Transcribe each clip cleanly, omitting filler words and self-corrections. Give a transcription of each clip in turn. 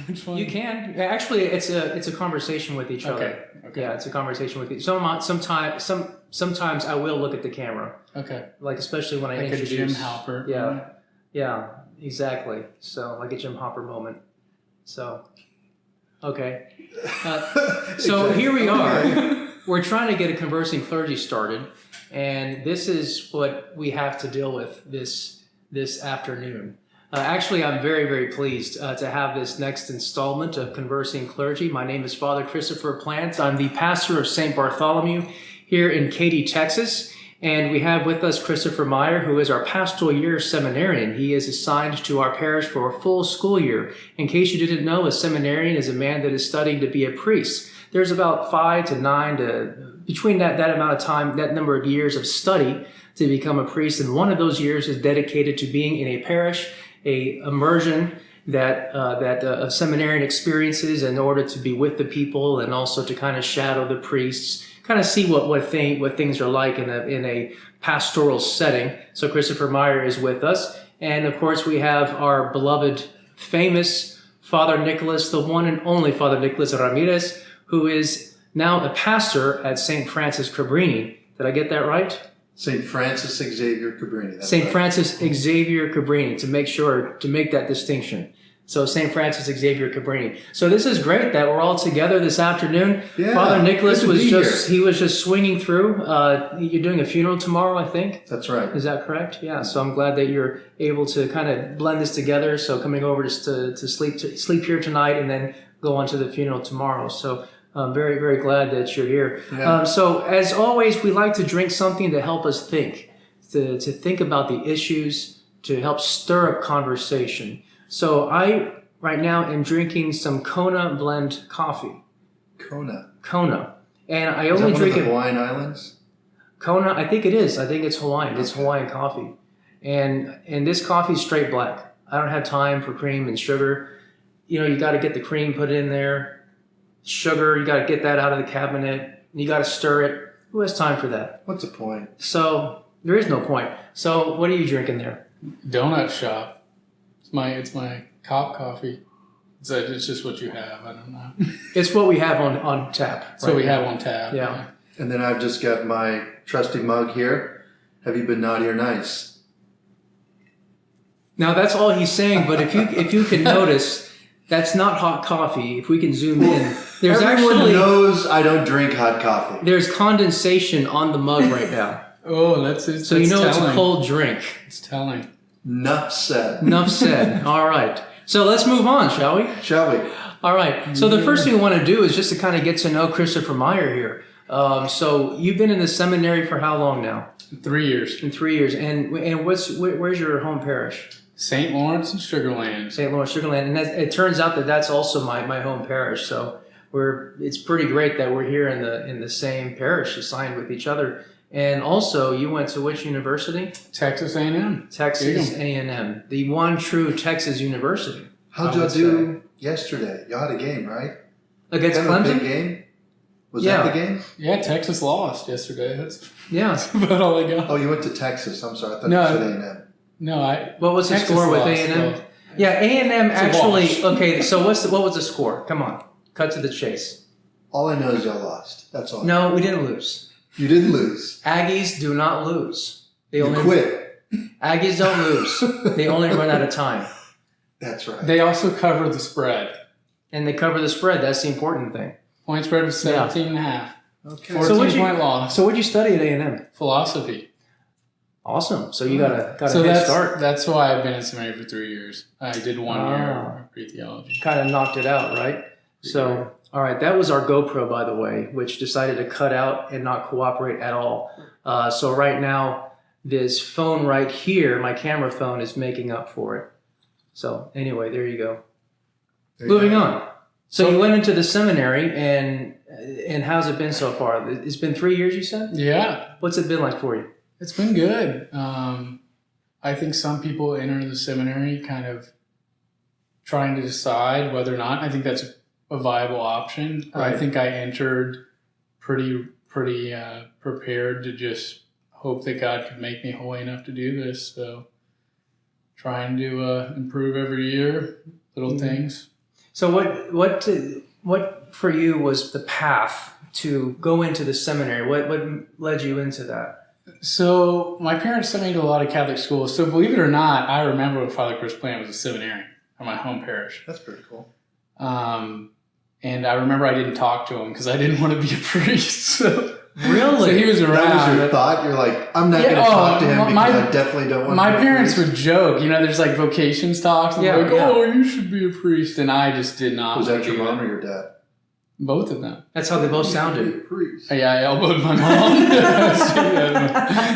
Which one? You can. Actually, it's a conversation with each other. Okay. Yeah, it's a conversation with each. Sometimes I will look at the camera. Okay. Like especially when I like introduce. a Jim Halpert. Yeah. Yeah. Exactly. So like a Jim Hopper moment. So. Okay. So here we are. We're trying to get a Conversing Clergy started, and this is what we have to deal with this afternoon. Actually, I'm very, very pleased to have this next installment of Conversing Clergy. My name is Father Christopher Plant. I'm the pastor of St. Bartholomew here in Katy, Texas. And we have with us Christopher Meyer, who is our pastoral year seminarian. He is assigned to our parish for a full school year. In case you didn't know, a seminarian is a man that is studying to be a priest. There's about 5 to 9 to between that amount of time, that number of years of study to become a priest. And one of those years is dedicated to being in a parish, a immersion of seminarian experiences in order to be with the people and also to kind of shadow the priests, kind of see what things are like in a pastoral setting. So Christopher Meyer is with us, and of course we have our beloved, famous Father Nicolas, the one and only Father Nicolas Ramirez, who is now a pastor at St. Francis Cabrini. Did I get that right? St. Francis Xavier Cabrini. St. Francis Xavier Cabrini, to make that distinction. So St. Francis Xavier Cabrini. So this is great that we're all together this afternoon. Yeah, Father Nicolas was here. just swinging through. You're doing a funeral tomorrow, I think. That's right. Is that correct? Yeah. So I'm glad that you're able to kind of blend this together. So coming over just to sleep here tonight and then go on to the funeral tomorrow. So I'm very, very glad that you're here. Yeah. So as always, we like to drink something to help us think, to think about the issues, to help stir up conversation. So I, right now, am drinking some Kona blend coffee. Kona. And I only drink it. Hawaiian Islands? Kona, I think it is. I think it's Hawaiian. It's Hawaiian coffee. And this coffee is straight black. I don't have time for cream and sugar. You know, you got to get the cream put in there. Sugar, you got to get that out of the cabinet. You got to stir it. Who has time for that? What's the point? So there is no point. So what are you drinking there? Donut Shop. It's my cop coffee. It's just what you have. I don't know. It's what we have on tap. So we have on tap. Yeah. And then I've just got my trusty mug here. Have you been naughty or nice? Now that's all he's saying, but if you can notice, that's not hot coffee. If we can zoom in, there's Everyone knows I don't drink hot coffee. There's condensation on the mug right now. Oh, that's it. So you know it's a cold drink. It's telling. Enough said. Enough said. All right. So let's move on, shall we? Shall we? All right. So the first thing we want to do is just to kind of get to know Christopher Meyer here. So you've been in the seminary for how long now? 3 years. In 3 years. And where's your home parish? St. Lawrence and Sugar Land. St. Lawrence, Sugar Land. And it turns out that that's also my home parish. So it's pretty great that we're here in the same parish, assigned with each other. And also, you went to which university? Texas A&M. Texas A&M, the one true Texas university. How'd y'all do yesterday? Y'all had a game, right? Against Clemson? A big game? Was that the game? Yeah, Texas lost yesterday. That's Yeah. about all I got. Oh, you went to Texas. I'm sorry. I thought No. you said A&M. No, What was the Texas score with lost, A&M? so- Yeah, A&M It's a actually. wash. Okay, so what was the score? Come on, cut to the chase. All I know is y'all lost. That's all. No, we didn't lose. You didn't lose. Aggies do not lose. They You only quit. Aggies don't lose. They only run out of time, That's right. They also cover the spread. and they cover the spread. That's the important thing. Point spread was 17.5. Okay. 14-point loss. So what'd you study at A&M? Philosophy. Awesome. So you got a So head start. that's why I've been in seminary for 3 years. I did 1 Ah. year of pre-theology. Kind of knocked it out, right? So, all right, that was our GoPro, by the way, which decided to cut out and not cooperate at all. So right now, this phone right here, my camera phone, is making up for it. So anyway, there you go. Moving on. So you went into the seminary, and how's it been so far? It's been 3 years, you said? Yeah, What's it been like for you? it's been good. I think some people enter the seminary kind of trying to decide whether or not. I think that's a viable option. Right. I think I entered pretty prepared to just hope that God could make me holy enough to do this. So trying to improve every year, little things. So what for you was the path to go into the seminary? What led you into that? So my parents sent me to a lot of Catholic schools. So believe it or not, I remember when Father Chris Plant was a seminary at my home parish. That's pretty cool. And I remember I didn't talk to him because I didn't want to be a priest. So, Really? so he was around. That was your thought? You're like, I'm not going to talk to him because I definitely don't want my to be a parents priest. would joke, there's like vocations talks. And they're like, oh, you should be a priest. And I just did not. Was that your mom or your dad? Both of them. That's how they both sounded. Yeah, I elbowed my mom.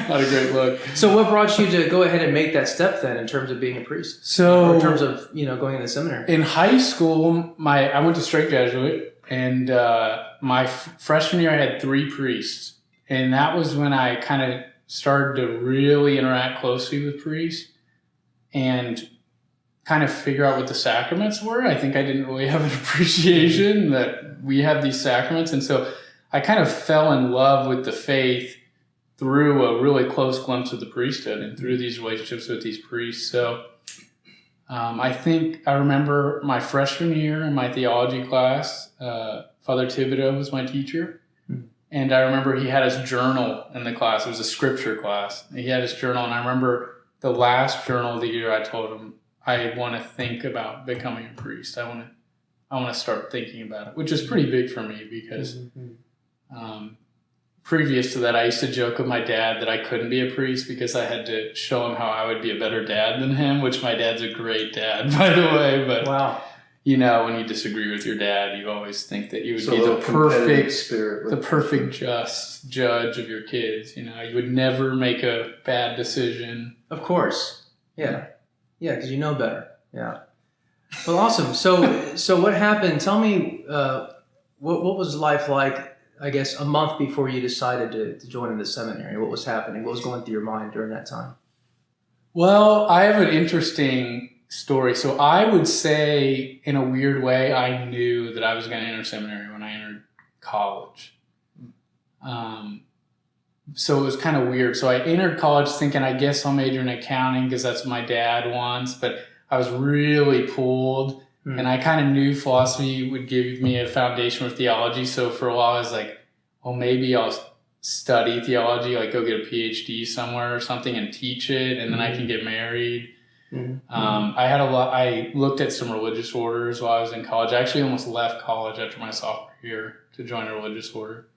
Not a great look. So what brought you to go ahead and make that step then in terms of being a priest? So or in terms of, going into seminary? In high school, I went to straight Jesuit, and my freshman year I had 3 priests. And that was when I kind of started to really interact closely with priests and kind of figure out what the sacraments were. I think I didn't really have an appreciation that we have these sacraments. And so I kind of fell in love with the faith through a really close glimpse of the priesthood and through these relationships with these priests. So I think I remember my freshman year in my theology class, Father Thibodeau was my teacher. And I remember he had his journal in the class. It was a scripture class. He had his journal, and I remember the last journal of the year I told him, I want to think about becoming a priest. I want to start thinking about it, which is pretty big for me because previous to that, I used to joke with my dad that I couldn't be a priest because I had to show him how I would be a better dad than him, which my dad's a great dad, by the way. But wow. When you disagree with your dad, you always think that you would be the perfect just judge of your kids. You would never make a bad decision. Of course. Yeah. Yeah, because you know better. Yeah. Well, awesome. So what happened? Tell me, what was life like, I guess, a month before you decided to join in the seminary? What was happening? What was going through your mind during that time? Well, I have an interesting story. So I would say, in a weird way, I knew that I was going to enter seminary when I entered college. So it was kind of weird. So I entered college thinking, I guess I'll major in accounting because that's what my dad wants. But I was really pulled, and I kind of knew philosophy would give me a foundation for theology. So for a while, I was like, well, maybe I'll study theology, like go get a PhD somewhere or something and teach it, and then I can get married. I looked at some religious orders while I was in college. I actually almost left college after my sophomore year to join a religious order.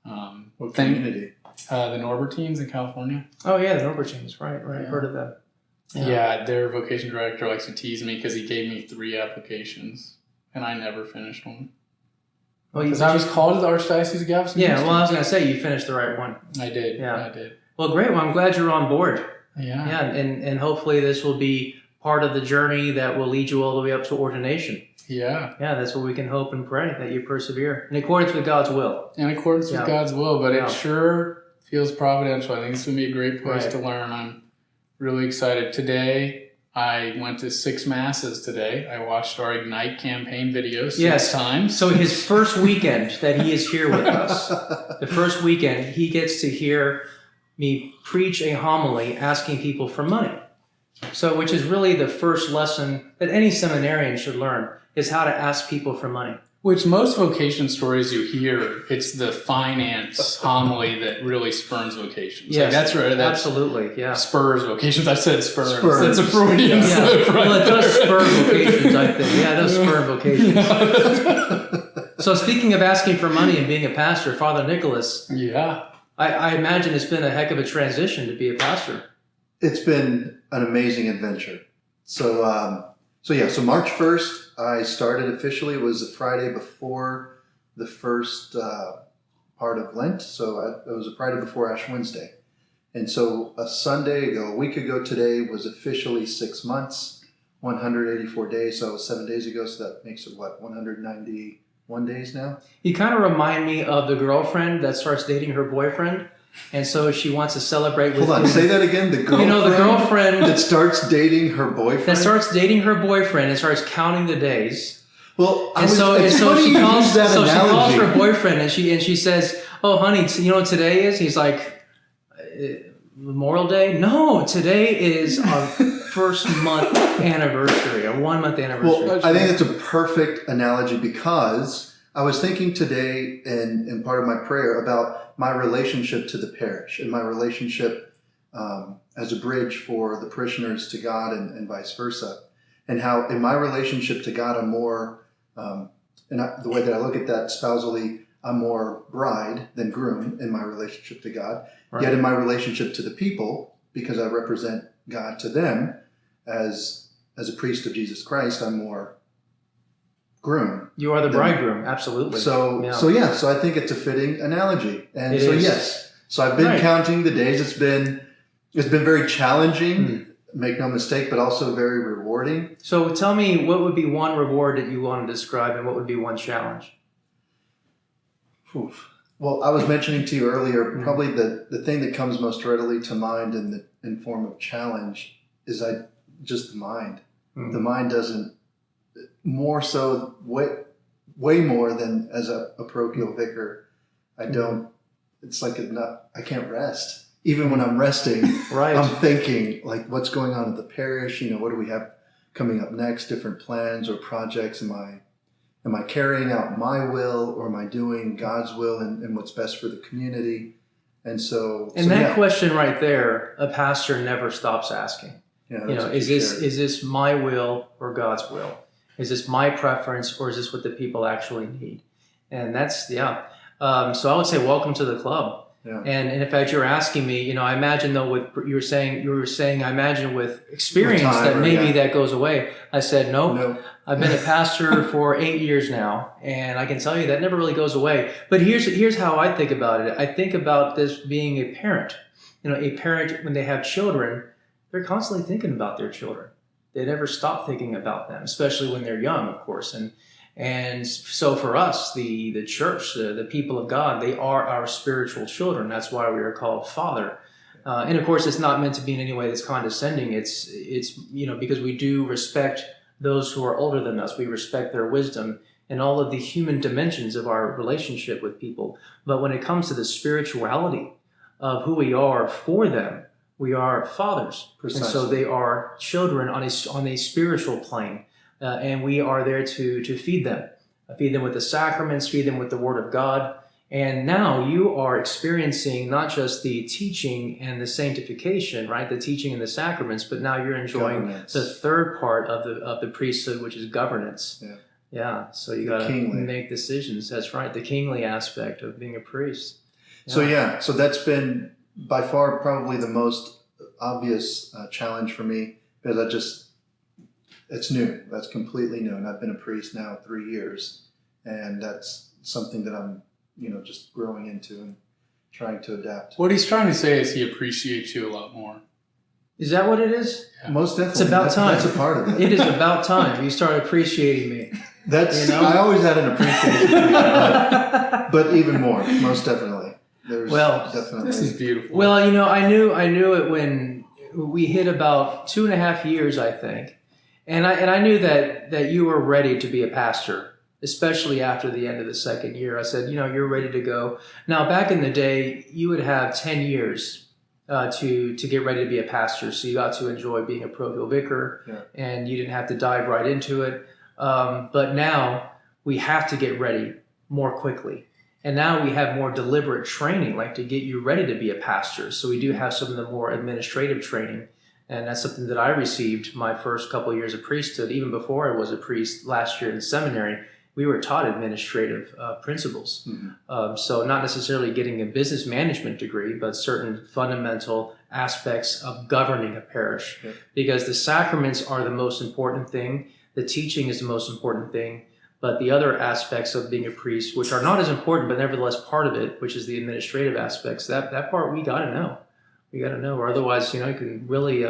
What community? The Norbertines in California. Oh yeah, the Norbertines, right. I've heard of that. Yeah, their vocation director likes to tease me because he gave me 3 applications and I never finished one. Well, because I was called to the Archdiocese of Galveston. Yeah, well, I was going to say you finished the right one. I did. Yeah, I did. Well, great. Well, I'm glad you're on board. Yeah. Yeah, and hopefully this will be part of the journey that will lead you all the way up to ordination. Yeah. Yeah, that's what we can hope and pray, that you persevere in accordance with God's will. In accordance with God's will, but it sure feels providential. I think it's going to be a great place to learn. I'm really excited. Today, I went to 6 masses today. I watched our Ignite campaign video 6 times. So his first weekend that he is here with us, the first weekend, he gets to hear me preach a homily asking people for money. So, which is really the first lesson that any seminarian should learn, is how to ask people for money. Which most vocation stories you hear, it's the finance homily that really spurns vocations. Yes, that's right. That's absolutely, yeah. Spurs vocations. I said spurs. That's a Freudian slip right well, it there. does spur vocations, I think. Yeah, it does spur vocations. So speaking of asking for money and being a pastor, Father Nicolas, I imagine it's been a heck of a transition to be a pastor. It's been an amazing adventure. So March 1st, I started officially. It was the Friday before the first part of Lent. So it was a Friday before Ash Wednesday. And so a week ago today, was officially 6 months, 184 days. So it was 7 days ago. So that makes it, 191 days now? You kind of remind me of the girlfriend that starts dating her boyfriend. And so she wants to celebrate with Hold on, say that again. The girlfriend, the girlfriend that starts dating her boyfriend? That starts dating her boyfriend and starts counting the days. Well, so she calls her boyfriend and she says, "Oh, honey, you know what today is?" He's like, "Memorial Day? No, today is our first month anniversary, or 1 month anniversary? Well, I think it's a perfect analogy because I was thinking today in part of my prayer about my relationship to the parish and my relationship as a bridge for the parishioners to God and vice versa. And how in my relationship to God, I'm more, the way that I look at that spousally, I'm more bride than groom in my relationship to God. Right. Yet in my relationship to the people, because I represent God to them as a priest of Jesus Christ, I'm more groom. You are the bridegroom, absolutely. So I think it's a fitting analogy. And It so is. yes. So I've been counting the days. It's been very challenging, make no mistake, but also very rewarding. So tell me, what would be one reward that you want to describe, and what would be one challenge? Oof. Well, I was mentioning to you earlier, probably the thing that comes most readily to mind in form of challenge is just the mind. The mind doesn't, more so, way more than as a parochial vicar. It's like I can't rest. Even when I'm resting, Right. I'm thinking like, what's going on at the parish? What do we have coming up next? Different plans or projects? Am I carrying out my will, or am I doing God's will and what's best for the community? And that question right there, a pastor never stops asking. Yeah, is this my will or God's will? Is this my preference, or is this what the people actually need? And that's so I would say welcome to the club. Yeah. And in fact, you're asking me, I imagine though, you were saying, I imagine with experience that maybe that goes away. I said, no. I've been a pastor for 8 years now, and I can tell you that never really goes away. But here's how I think about it. I think about this being a parent. A parent, when they have children, they're constantly thinking about their children. They never stop thinking about them, especially when they're young, of course. And so for us, the church, the people of God, they are our spiritual children. That's why we are called Father. And of course, it's not meant to be in any way that's condescending. It's because we do respect those who are older than us. We respect their wisdom and all of the human dimensions of our relationship with people. But when it comes to the spirituality of who we are for them, we are fathers. Precisely. And so they are children on a spiritual plane. And we are there to feed them with the sacraments, feed them with the Word of God. And now you are experiencing not just the teaching and the sanctification, right? The teaching and the sacraments, but now you're enjoying the third part of the priesthood, which is governance. Yeah. Yeah. So you got to make decisions. That's right. The kingly aspect of being a priest. Yeah. So that's been by far probably the most obvious challenge for me, because it's new. That's completely new. And I've been a priest now 3 years, and that's something that I'm, just growing into and trying to adapt. What he's trying to say is he appreciates you a lot more. Is that what it is? Yeah. Most definitely. It's about time. That's a part of it. It is about time you start appreciating me. I always had an appreciation for you, but even more, most definitely. Definitely. This is beautiful. Well, I knew it when we hit about 2.5 years, I think. And I knew that you were ready to be a pastor, especially after the end of the second year. I said, you're ready to go. Now, back in the day, you would have 10 years to get ready to be a pastor. So you got to enjoy being a parochial vicar, and you didn't have to dive right into it. But now we have to get ready more quickly. And now we have more deliberate training, like to get you ready to be a pastor. So we do have some of the more administrative training. And that's something that I received my first couple of years of priesthood. Even before I was a priest last year in seminary, we were taught administrative principles. Mm-hmm. So not necessarily getting a business management degree, but certain fundamental aspects of governing a parish. Yep. Because the sacraments are the most important thing. The teaching is the most important thing. But the other aspects of being a priest, which are not as important, but nevertheless part of it, which is the administrative aspects, that part we got to know. We got to know, or otherwise, it can really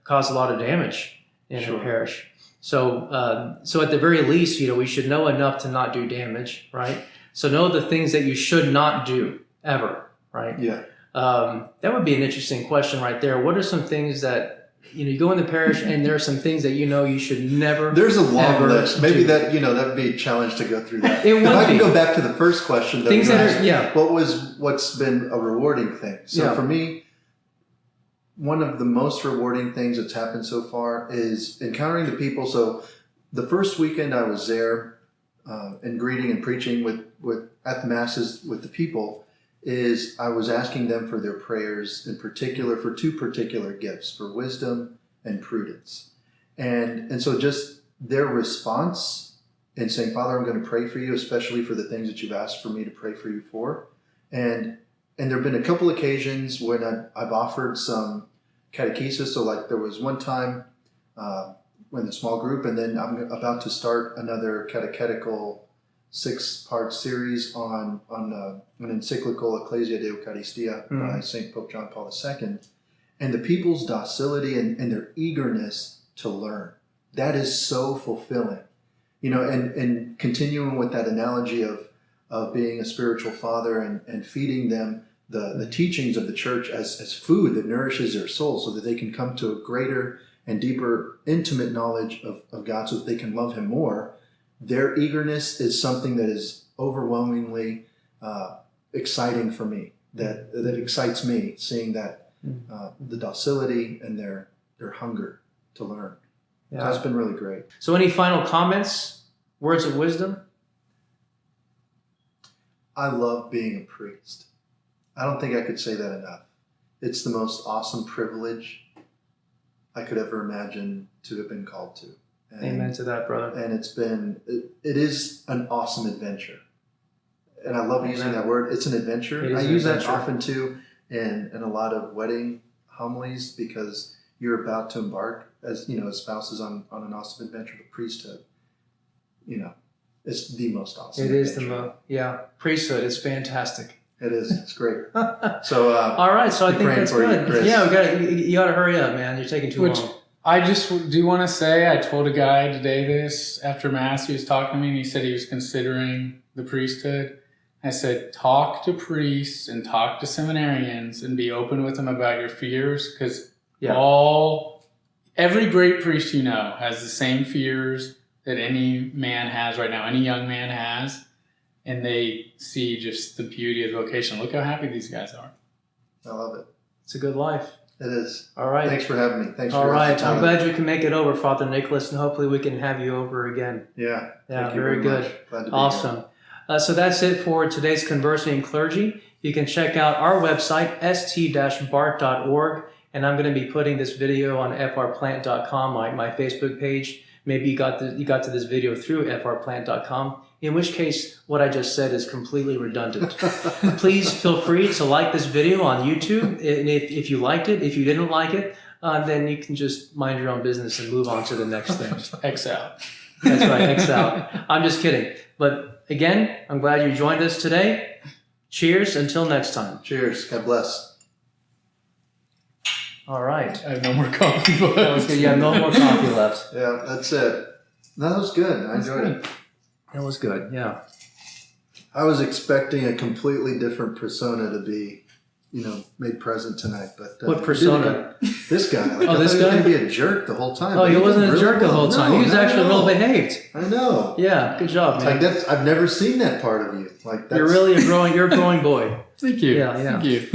cause a lot of damage in a parish. So at the very least, we should know enough to not do damage, right? So know the things that you should not do ever, right? Yeah. That would be an interesting question right there. What are some things that you go in the parish and there are some things that you should never. There's a long list. Maybe that would be a challenge to go through that. If I can go back to the first question, things that are what's been a rewarding thing? So for me, one of the most rewarding things that's happened so far is encountering the people. So the first weekend I was there and greeting and preaching with at the masses with the people, is I was asking them for their prayers, in particular for two particular gifts, for wisdom and prudence. And so just their response in saying, Father, I'm going to pray for you, especially for the things that you've asked for me to pray for you for. And there have been a couple occasions when I've offered some catechesis. So like there was one time in the small group, and then I'm about to start another catechetical 6-part series on an encyclical Ecclesia de Eucharistia by St. Pope John Paul II. And the people's docility and their eagerness to learn. That is so fulfilling. You know, and continuing with that analogy of being a spiritual father and feeding them the teachings of the church as food that nourishes their soul so that they can come to a greater and deeper intimate knowledge of God so that they can love him more. Their eagerness is something that is overwhelmingly exciting for me, that excites me, seeing that the docility and their hunger to learn. Yeah. So that's been really great. So any final comments, words of wisdom? I love being a priest. I don't think I could say that enough. It's the most awesome privilege I could ever imagine to have been called to. And, amen to that, brother. And it is an awesome adventure. And I love using that word. It's an adventure. I use that often too in a lot of wedding homilies, because you're about to embark as spouses on an awesome adventure to priesthood. It's the most awesome. It is the most, priesthood is fantastic. It is. It's great. So, all right. So I think that's good. Chris. Yeah, you got to hurry up, man. You're taking too long. I just do want to say, I told a guy today this after Mass. He was talking to me and he said he was considering the priesthood. I said, talk to priests and talk to seminarians and be open with them about your fears, because every great priest you know has the same fears that any man has right now, any young man has, and they see just the beauty of the vocation. Look how happy these guys are. I love it. It's a good life. It is. All right. Thanks for having me. Thanks for all right. I'm glad you can make it over, Father Nicolas, and hopefully we can have you over again. Yeah. Yeah, very good. Glad to be awesome. So that's it for today's Conversing Clergy. You can check out our website, st-bart.org, and I'm going to be putting this video on frplant.com, my Facebook page. Maybe you got to this video through frplant.com, in which case what I just said is completely redundant. Please feel free to like this video on YouTube, and if you liked it. If you didn't like it, then you can just mind your own business and move on to the next thing. X out. That's right, X out. I'm just kidding. But again, I'm glad you joined us today. Cheers until next time. Cheers. God bless. All right. I have no more coffee left. That was good. You have no more coffee left. Yeah, that's it. That was good. I enjoyed it. That was good, yeah. I was expecting a completely different persona to be, made present tonight. But what persona? This guy. This guy? He was going to be a jerk the whole time. Oh, he wasn't a jerk the whole time. He was actually well behaved. I know. Yeah, good job, man. I've never seen that part of you. You're a growing boy. Thank you. Yeah. Thank you.